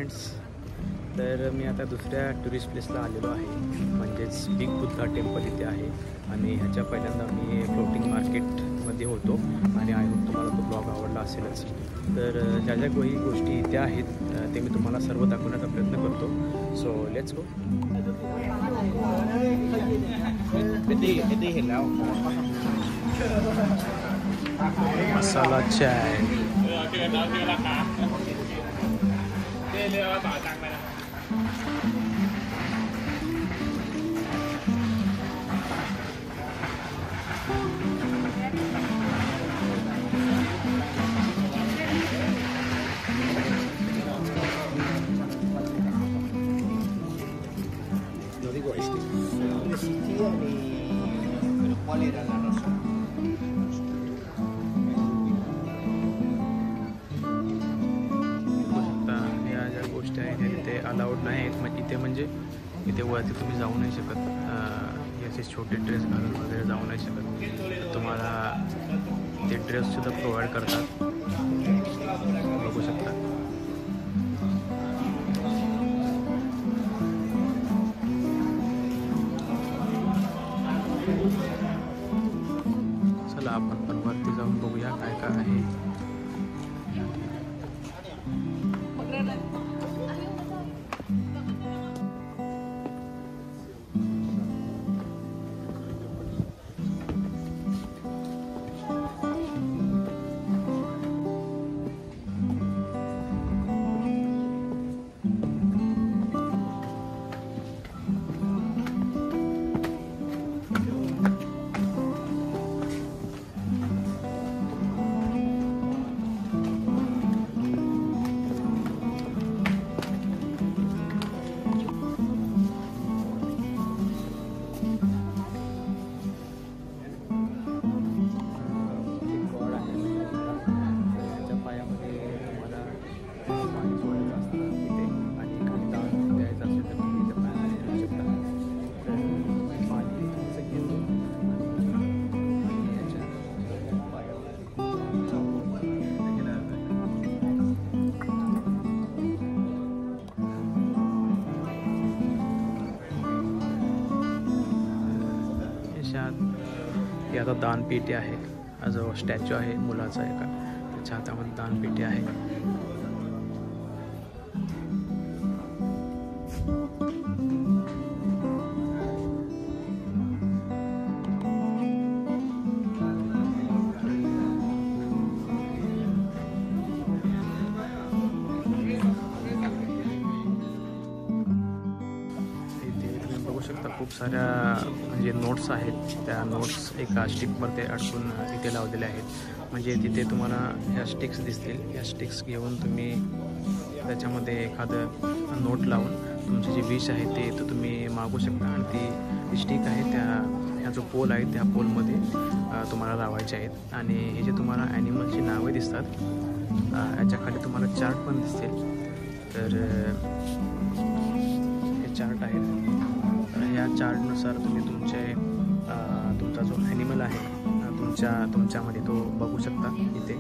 Friends, तर मी आता दुसऱ्या टुरिस्ट प्लेसला आलेलो आहे, म्हणजेच बिग बुद्धा टेम्पल इथे आहे. आणि ह्याच्या पहिल्यांदा मी फ्लोटिंग मार्केटमध्ये होतो आणि आय होप तुम्हाला तो ब्लॉग आवडला असेलच. तर ज्या ज्या काही गोष्टी इथे आहेत ते मी तुम्हाला सर्व दाखवण्याचा प्रयत्न करतो. So let's go. Masala chai. Lo digo este. ¿Dónde existía pero cuál era la razón? या ज्या गोष्टी आहेत इथे अलाउड नाही आहेत. म्हणजे इथे म्हणजे इथे वरती तुम्ही जाऊ नाही शकत. असे छोटे ड्रेस घालून वगैरे जाऊ नाही शकत. तुम्हाला ते ड्रेससुद्धा प्रोव्हाइड करतात, बघू शकता. चला आपण पण वरती जाऊन बघूया काय काय आहे. ही आता दानपेटी आहे. जो स्टॅच्यू आहे मुलाचा एका, त्याच्या हातामध्ये दानपेटी आहे. खूप साऱ्या म्हणजे नोट्स आहेत. त्या नोट्स एका स्टिकमध्ये अडकून इथे लावलेले आहेत. म्हणजे तिथे तुम्हाला ह्या स्टिक्स दिसतील. या स्टिक्स घेऊन तुम्ही त्याच्यामध्ये एखादं नोट लावून तुमची जी विश आहे ते तर तुम्ही मागू शकता. आणि ती स्टिक आहे ह्या जो पोल आहे त्या पोलमध्ये तुम्हाला लावायचे आहेत. आणि हे जे तुम्हाला ॲनिमलची नावे दिसतात याच्याखाली तुम्हाला चार्ट पण दिसतील. तर हे चार्ट आहेत. या चार्टनुसार तुम्ही तुमचा जो ॲनिमल आहे तुमच्यामध्ये तो बघू शकता इथे.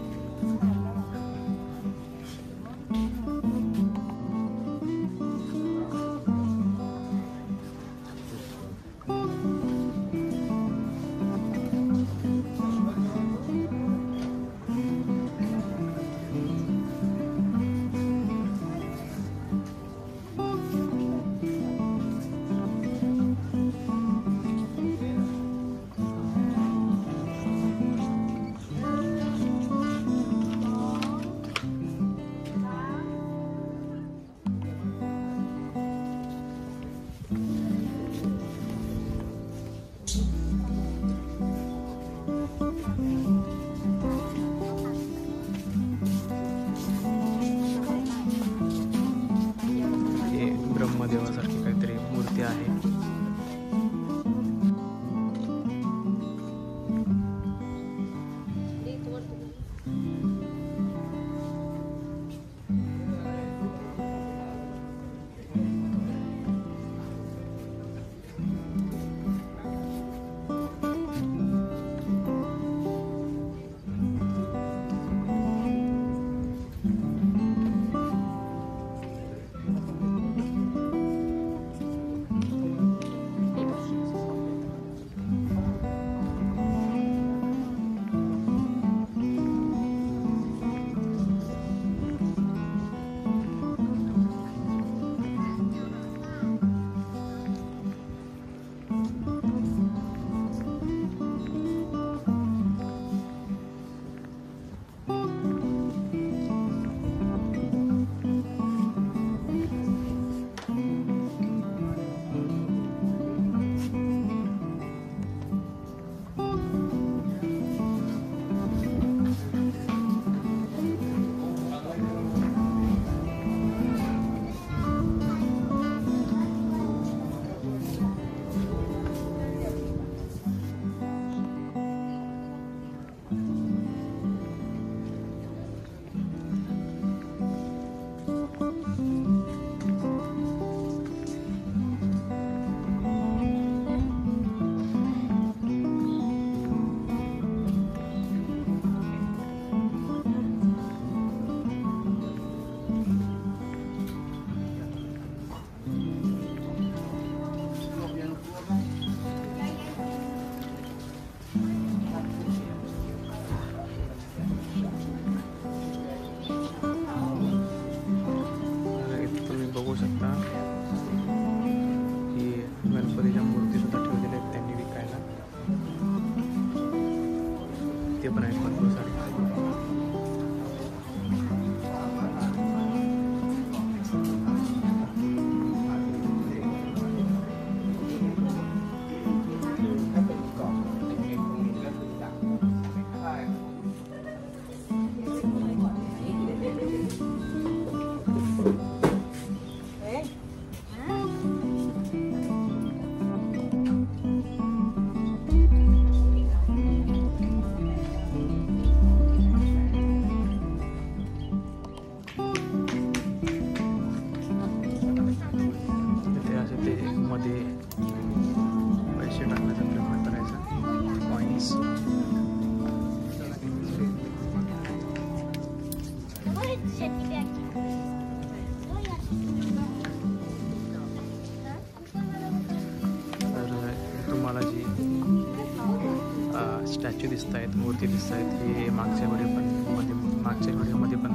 स्टॅच्यू दिसत आहेत, मूर्ती दिसत आहेत. हे मागच्या व्हिडिओमध्ये पण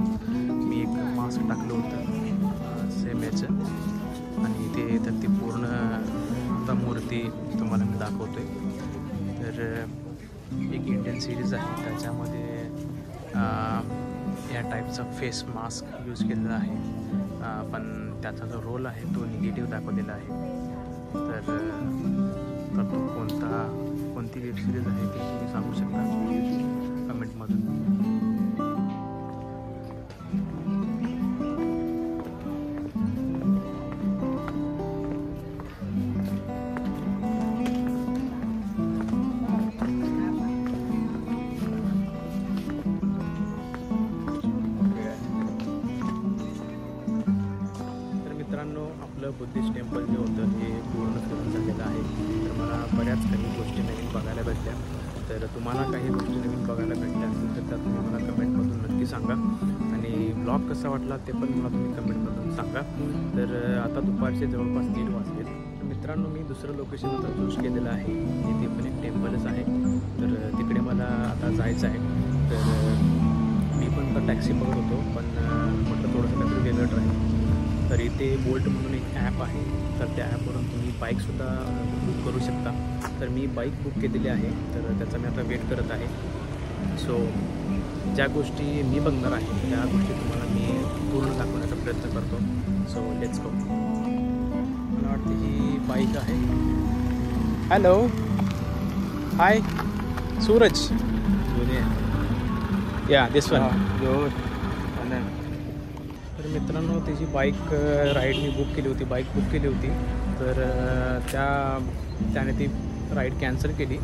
मी एक मास्क टाकलं होतं सेम याचं, आणि ते तर ती पूर्ण आता मूर्ती तुम्हाला मी दाखवतो आहे. तर एक इंडियन सिरीज आहे, त्याच्यामध्ये या टाईपचा फेस मास्क यूज केलेला आहे, पण त्याचा जो रोल आहे तो निगेटिव्ह दाखवलेला आहे. तर तो कोणती वेब सिरीज आहे ते तुम्ही सांगू शकता कमेंटमधून. मित्रांनो, आपलं बुद्धिस्ट टेम्पल जे होतं ते पूर्ण फिरून झालेलं आहे. तर मला बऱ्याच काही गोष्टी नवीन बघायला भेटल्या. तर तुम्हाला काही गोष्टी नवीन बघायला भेटल्या असतील तर त्या तुम्ही मला कमेंटमधून नक्की सांगा, आणि ब्लॉग कसा वाटला ते पण मला तुम्ही कमेंटमधून सांगा. तर आता दुपारचे जवळपास 1:30 वाजले. तर मित्रांनो, मी दुसरं लोकेशन आता चूज केलेलं आहे, तिथे पण एक टेम्पलच आहे. तर तिकडे मला आता जायचं आहे. तर मी पण आता टॅक्सी बघत होतो, पण म्हटलं थोडंसं काहीतरी वेगळं ट्राय. तर इथे बोल्ट म्हणून एक ॲप आहे, तर त्या ॲपवरून तुम्ही बाईकसुद्धा बुक करू शकता. तर मी बाईक बुक केलेली आहे, तर त्याचा मी आता वेट करत आहे. सो ज्या गोष्टी मी बघणार आहे त्या गोष्टी तुम्हाला मी पूर्ण दाखवण्याचा प्रयत्न करतो. So let's go. मला वाटते ही बाईक आहे. हॅलो, हाय सूरज. या दिस वन. तर मित्रांनो, त्याची बाईक राईड मी बुक केली होती, तर त्याने ती राईड कॅन्सल केली.